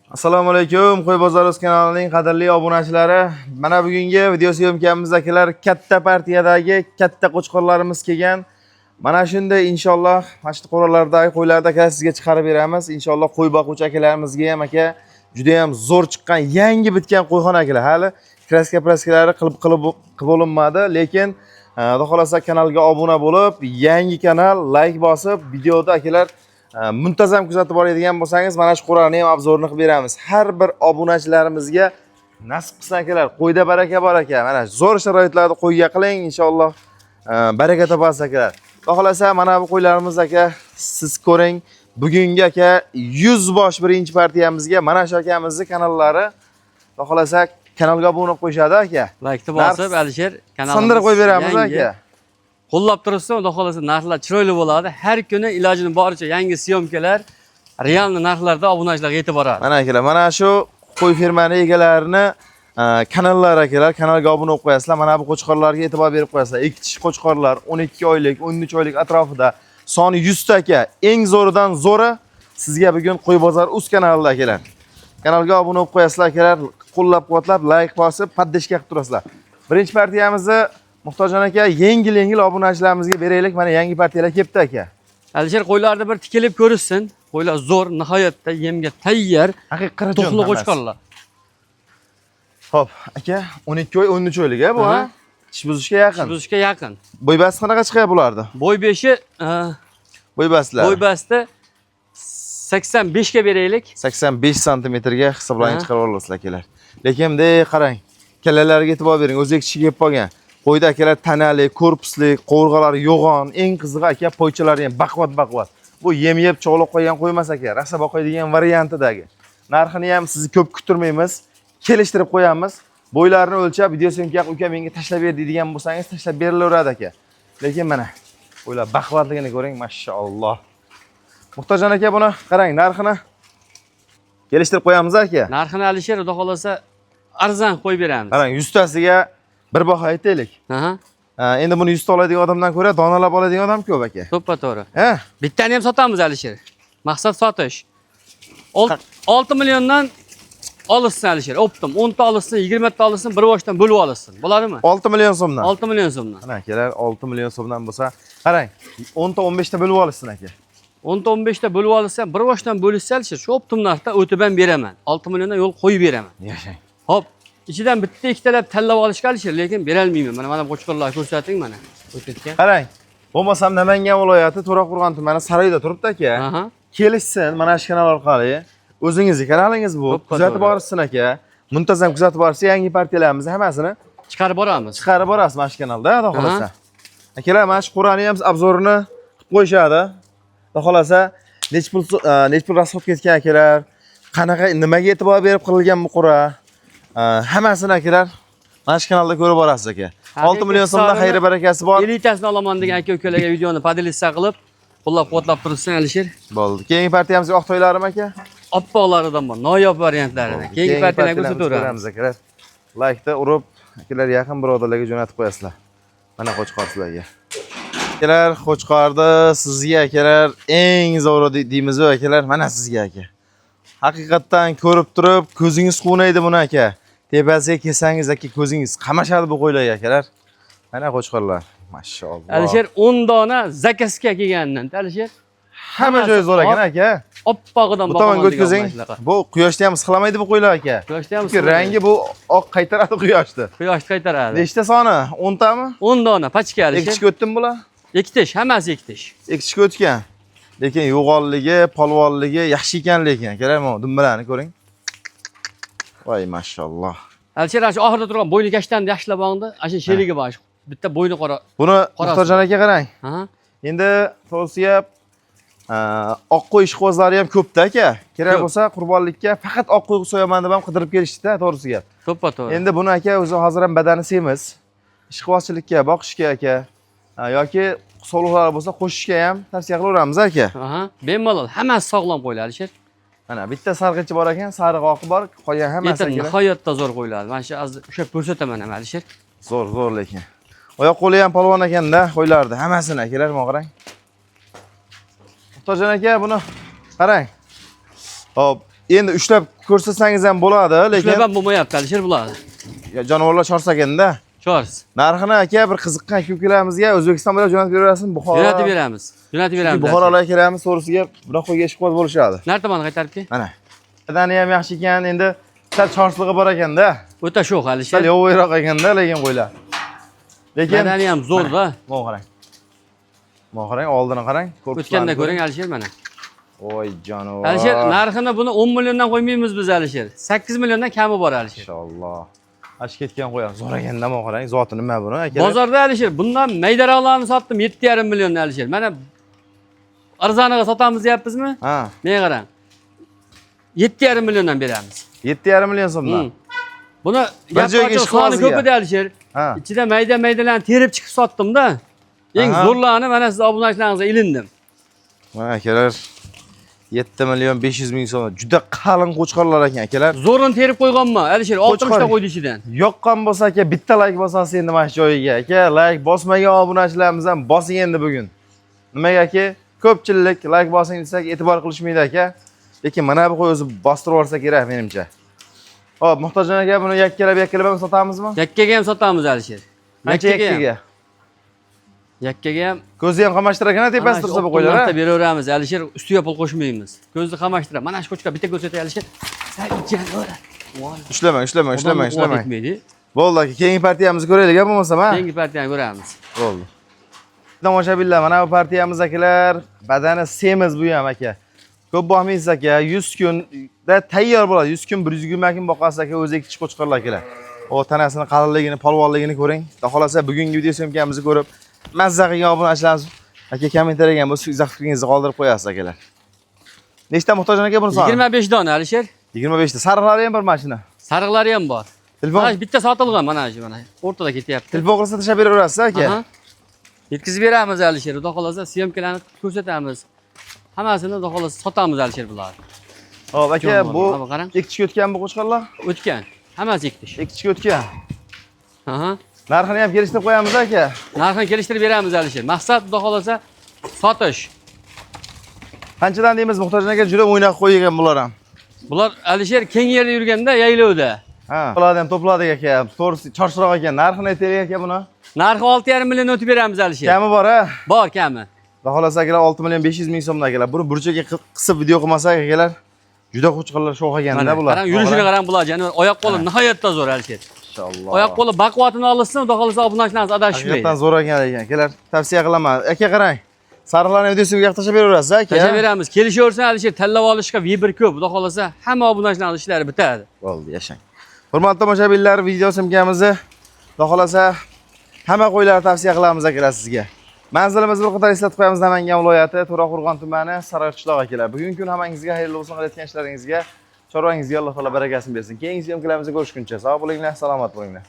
Assalomu alaykum, Qo'y bozori kanalining qadrli obunachilari. Mana bugungi video syomkamiz akalar katta partiyadagi katta qo'chqorlarimiz kelgan. Mana shunday inshaalloh mana shu qo'ralardagi qo'ylarda aka sizga chiqarib beramiz. Inshaalloh qo'y boquvchi akalarimizga ham aka juda ham zo'r chiqqan, yangi bitgan qo'yxona akalar. Hali kraska-praskalari qilib bo'linmadi, lekin xudo xolasa kanalga obuna bo'lib, yangi kanal like bosib, videoda akalar muntazam kuzatib boradigan bo'lsangiz, mana shu qo'rani ham obzorini qilib beramiz. Har bir obunachilarimizga nasib qilsin akalar, qo'yda baraka bor aka. Mana zo'r sharoitlarda qo'yga qiling, inshaalloh baraka topasiz akalar. Xudo xolasa mana bu qo'ylarimiz aka, siz ko'ring. Bugungi aka 100 bosh birinchi partiyamizga mana shu akamizning kanallari xudo xolasa kanalga obuna bo'lib qo'yishadi aka. Like bosib, Alisher kanalimiz sindirib qo'yib beramiz aka. Qo'llab turibsiz, xudo xolasa narxlar chiroyli bo'ladi. Har kuni ilojini boricha yangi syomkalar, realni narxlarda obunachilarga yetib boradi. Mana akalar, mana shu qo'y fermani egalarini kanallar akalar, kanalga obuna bo'lib qo'yasizlar. Mana bu qo'chqorlarga e'tibor berib qo'yasizlar. Ikkitish qo'chqorlar 12 oylik, 13 oylik atrofida soni 100 ta aka. Eng zo'ridan zo'ri sizga bugun Qo'y bozor uz kanalida akalar. Kanalga obuna bo'lib qo'yasizlar akalar, qo'llab-quvvatlab, like bosib, paddeshga qilib turasizlar. Birinchi partiyamizni Muhtojjon aka, yengil obunachilarimizga beraylik. Mana yangi partiyalar kelibdi aka. Alisher qo'ylarni bir tikilib ko'rishsin. Qo'ylar zo'r, nihoyatda yemga tayyor. Haqiqiy to'qli qo'chqorlar. Xo'p, aka, 12 oy, 13 oylik bu, ha? Tish buzishga yaqin. Tish buzishga yaqin. Bo'y basti qanaqa chiqadi bulardi? Bo'y beshi, bo'y bastilar. Bo'y basti 85 ga beraylik. 85 santimetrga hisoblanib chiqarib olasizlar akalar. Lekin bunday qarang, kallalarga e'tibor bering, o'zbek kishi kelib qolgan. Qo'yda akalar tanali, korpusli, qo'rg'alari yo'g'on, eng qizig'i aka poychalari ham baqvat. Bu yem yeb cho'g'lab qo'ygan qo'ymas aka, rasa boqadigan variantidagi. Narxini ham sizni ko'p kuttirmaymiz, kelishtirib qo'yamiz. Bo'ylarini o'lchab, video syomka uka menga tashlab ber deydigan bo'lsangiz, tashlab berilaveradi aka. Lekin mana qo'ylar baqvatligini ko'ring, mashalloh. Muhtojjon aka, buni qarang, narxini kelishtirib qo'yamiz aka. Narxini Alisher xudo xolasa arzon qo'yib beramiz. Qarang, 100 tasiga bir baho aytaylik. Endi buni 100 ta oladigan odamdan ko'ra donalab oladigan odam ko'p aka. To'ppa-to'g'ri. Ha? Bittani ham sotamiz Alisher. Maqsad sotish. 6 milliondan olishsin Alisher. Optim 10 ta olishsin, 20 ta olishsin, bir boshdan bo'lib olishsin. Bo'ladimi? 6 million so'mdan. 6 million so'mdan. Mana akalar, 6 million so'mdan bo'lsa, qarang, 10 ta 15 ta bo'lib olishsin aka. 10 ta 15 ta bo'lib olsa, bir boshdan bo'lishsa Alisher, shu optim narxda o'tib ham beraman. 6 milliondan yo'l qo'yib beraman. Yashang. Hop, ichidan bitta ikkitalab tanlab olishga Alisher, lekin bera olmayman. Mana qo'chqorlarni ko'rsating mana. O'titga. Qarang, bo'lmasam Namangan viloyati To'raqo'rg'on tumani Saroyda turibdi aka. Kelishsin mana shu kanal orqali. O'zingizning kanalingiz bu. Kuzatib borishsin aka. Muntazam kuzatib borsa, yangi partiyalarimizni hammasini chiqarib boramiz. Chiqarib borasiz mana shu kanalda, xudo xolasa. Akalar, mana shu qo'rani ham obzorini qilib qo'yishadi. Xudo xolasa, nech pul rasxod ketgan akalar, qanaqa nimaga e'tibor berib qilingan bu qo'ra, hammasini akalar mana shu kanalda ko'rib borasiz aka. 6 million so'mdan xayri barakasi bor. Elitasini olaman degan aka-ukalarga videoni podelitsiya qilib, qo'llab-quvvatlab tursin Alisher. Bo'ldi. Keyingi partiyamizga oq to'ylarim aka. Oppoqlaridan bor, noyob variantlaridan. Keyingi partiyalarga ko'rsataveramiz akalar. Like-da urib, akalar yaqin birodarlarga jo'natib qo'yasizlar. Mana qo'chqor sizlarga. Akalar, qo'chqorda sizga akalar eng zo'ri deymiz akalar, mana sizga aka. Haqiqatdan ko'rib turib, ko'zingiz quvnaydi buni aka. Tepasiga kelsangiz aka, ko'zingiz qamashadi bu qo'ylarga akalar. Mana qo'chqorlar, mashalloh. Alisher 10 dona zakasga kelganidan, Alisher. Hamma joy zo'r ekan aka. Oppog'idan boqaman o'tkazing. Bu quyoshni ham siqlamaydi bu qo'ylar aka. Quyoshni ham siqlamaydi. Rangi bu oq qaytaradi quyoshni. Quyoshni qaytaradi. Nechta soni? 10 tami? 10 dona pachka Alisher. Ekishga o'tdimi bular? Ekitish, hammasi ekitish. Ekishga o'tgan. Lekin yo'g'onligi, polvonligi yaxshi ekan lekin. Akalar, mana dumbalarni ko'ring. Voy mashalloh. Alisher shu oxirida turgan bo'yni kashtanni yaxshilab oldi. Asha sherigi bor. Bitta bo'yni qora. Buni Muhtojjon aka qarang. Endi to'g'risi oq qo'y ishqibozlari ham ko'pda aka. Kerak bo'lsa qurbonlikka faqat oq qo'y so'yaman deb ham qidirib kelishdi-da, to'g'risi gap. To'ppa-to'g'ri. Endi buni aka o'zi hozir ham badani semiz. Ishqibozchilikka, boqishga aka yoki sog'liqlari bo'lsa qo'shishga ham tavsiya qilaveramiz aka. Bemalol, hammasi sog'lom qo'ylar Alisher. Mana bitta sarg'ichi bor ekan, sariq oqi bor, qolgan hammasi aka. Nihoyatda zo'r qo'yiladi. Mana shu ushlab ko'rsataman ham Alisher. Zo'r lekin. Oyoq qo'li ham polvon ekanda, qo'ylardi hammasini akalar, mana qarang. Muhtojjon aka, buni qarang. Hop, endi ushlab ko'rsatsangiz ham bo'ladi, lekin Shular ham bo'lmayapti Alisher bular. jonivorlar chorsa ekanda. Chors. Narxini aka bir qiziqqan ko'pchilarimizga O'zbekiston bilan jo'natib berasizmi? Buxoro. Jo'natib beramiz. Jo'natib beramiz. Buxorolarga kelamiz, to'g'risiga bir qo'yga ishib qolib bo'lishadi. Nar tomonni qaytaribdi? Mana. Badani ham yaxshi ekan, endi sal chorsligi bor ekanda. O'ta sho'x Alisher. Sal yo'g'roq ekanda, lekin qo'ylar. Lekin Badani ham zo'r-da. Mana qarang. Mana qarang, oldini qarang. O'tganda ko'ring Alisher mana. Voy jonivor. Alisher, narxini buni 10 milliondan qo'ymaymiz biz Alisher. 8 milliondan kami bor Alisher. Inshaalloh. Ash ketgan qo'yamiz. Zo'r ekanda, mana qarang, zoti nima buni aka? Bozorda Alisher, bundan maydaroqlarni sotdim 7,5 milliondan Alisher. Mana arzoniga sotamiz deyapmizmi? Ha. Menga qarang. 7,5 milliondan beramiz. 7,5 million so'mdan. Buni Bir joyga gap ish soni qilasiz ko'p edi Alisher. Ha. Ichida mayda-maydalarni terib chiqib sotdim-da. Eng Aha. zo'rlarini mana siz obunachilaringizga ilindim. Mana akalar 7 million 500 ming so'm. Juda qalin qo'chqorlar ekan akalar. Zo'rini terib qo'yganman Alisher, 60 ta qo'ydi ichidan. Yoqqan bo'lsa aka bitta like bosasiz endi mana shu joyiga. Aka like bosmagan obunachilarimiz ham bosing endi bugun. Nimaga aka? Ko'pchilik like bosing desak e'tibor qilishmaydi aka. Lekin mana bu qo'y o'zi bostirib yuborsa kerak menimcha. Hop, Muhtojjon aka buni yakkalab ham sotamizmi? Yakkaga ham sotamiz Alisher. Necha yakkaga? Yakkaga ham Ko'zni ham qamashtirar ekan, tepasi tursa bu qo'ylar. Optimlarga beraveramiz Alisher, ustiga pul qo'shmaymiz. Ko'zni qamashtirib. Mana shu qo'chqa bitta ko'rsatay Alisher. Ishlamang. Bo'ldi aka, keyingi partiyamizni ko'raylik bo'lmasa, ha? Keyingi partiyani ko'ramiz. Bo'ldi. Tomoshabinlar, mana bu partiyamiz akalar, badani semiz bu ham aka. Ko'p boqmaysiz aka, 100 kunda tayyor bo'ladi. 100 kun, 120 kun boqasiz aka, o'zi kichik qo'chqorlar akalar. O tanasini qalinligini, polvonligini ko'ring. Xudo xolasa bugungi video syomkamizni ko'rib, mazza qilgan obunachilarimiz aka kommentariyaga ham o'z izoh fikringizni qoldirib qo'yasiz akalar. Nechta Muhtojjon aka buni soni? 25 dona Alisher. 25 ta. Sariqlari ham bir mashina. Sariqlari ham bor. Telefon Mana bitta sotilgan mana shu mana. O'rtada ketyapti. telefon qilsa tashlab beraverasiz aka. Aha. Yetkazib beramiz Alisher. Xudo xolasa syomkalarni ko'rsatamiz. Hammasini xudo xolasa sotamiz Alisher bularni. Hop aka, bu qarang. ikkichga o'tgan bu qo'chqorlar? O'tgan. Hammasi ikkish. Ikkichga o'tgan. Aha. Narxini ham kelishtirib qo'yamiz aka. Narxini kelishtirib beramiz Alisher. Maqsad xudo xolasa sotish. Qanchadan deymiz Muhtojjon aka, juda o'ynab qo'ygan bular ham. Bular Alisher keng yerda yurganda yaylovda. Ha, ularni ham to'pladik aka. To'g'risi chorshiroq ekan. Narxini aytaylik aka buni. Narxi 6,5 million o'tib beramiz Alisher. Kami bor ha? Bor kami. Xudo xolasa akalar 6 million 500 ming so'mdan akalar. Buni burchaga qisib video qilmasak akalar, juda qo'chqorlar sho'x ekanda bular. Qarang, yurishini qarang bular, janob. Oyoq qo'li nihoyatda zo'r Alisher. Inshaalloh. Oyoq qo'li baquvvatini olsin, xudo xolasa obunachilarimiz adashmaydi. Haqiqatan zo'r ekan akalar. Tavsiya qilaman. Aka qarang. Sariqlarni videosiga yoqtashlab beraverasiz aka. Tashlab beramiz. Kelishaversin Alisher, tanlab olishga Viber ko'p. Xudo xolasa hamma obunachilarning ishlari bitadi. Bo'ldi, yashang. Hurmatli tomoshabinlar, video syomkamizni xudo xolasa hamma qo'ylarni tavsiya qilamiz akalar sizga. Manzilimiz bir qator eslatib qo'yamiz, Namangan viloyati, To'raqo'rg'on tumani, Sariqishloq akalar. Bugungi kun hammangizga xayrli bo'lsin, qilayotgan ishlaringizga, chorvangizga Alloh taolo barakasini bersin. Keyingi syomkalarimizda ko'rishguncha sog' bo'linglar, salomat bo'linglar.